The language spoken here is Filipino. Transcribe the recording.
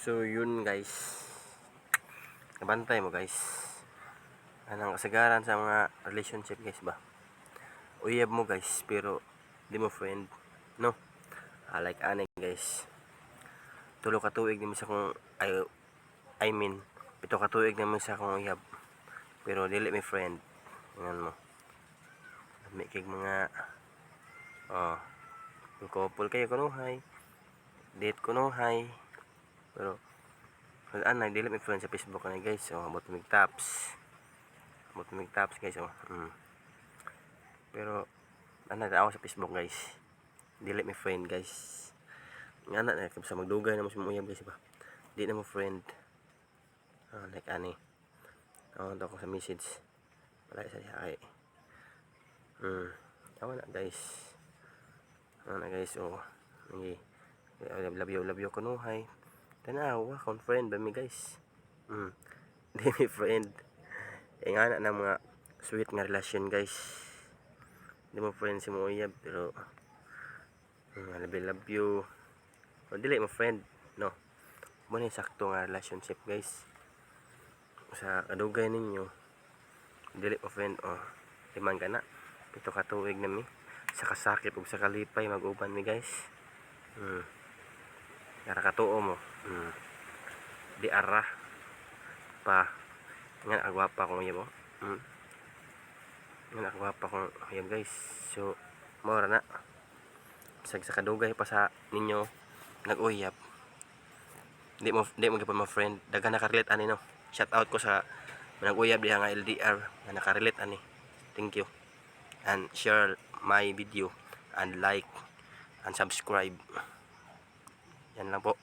So yun guys, nabantay mo guys, anong kasagaran sa mga relationship guys ba, uyab mo guys pero di mo friend no. Like anay guys, tulo ka tuig di mo sa kung I mean pito ka tuig naman sa kung uyab pero dili may friend. Ngayon mo may kig mga couple kayo kunuhay, date kunuhay, pero anay dili may friend sa Facebook na guys. So abot mig taps guys. Pero ako sa Facebook guys, dili may friend guys. Nga na sa magdugay na mo sa uyab guys ba, di na mo friend. Like ani ako sa message wala sa diha awa na guys. Love you kunuhay tanawa akong friend ba mi guys. Di mi friend nga na mga sweet nga relasyon guys, di mo friend si mo uyab pero love you o dili mo friend no. Mo ni sakto nga relationship guys sa kadugay ninyo, dili mo friend liman ka na pito ka tuig na mi sa kasakit ug sa kalipay mag-uban mi guys. Kara katuo mo di ara pa nga agwapa kong uyab nga agwapa kong uyab guys. So mora na sa kadugay pa sa ninyo nag-uyab, di mo gyapon mo friend daghan nakarelate ani no. Shout out ko sa nag-uyab diha nga LDR nga nakarelate ani. Thank you and share my video and like and subscribe. Yan lang po.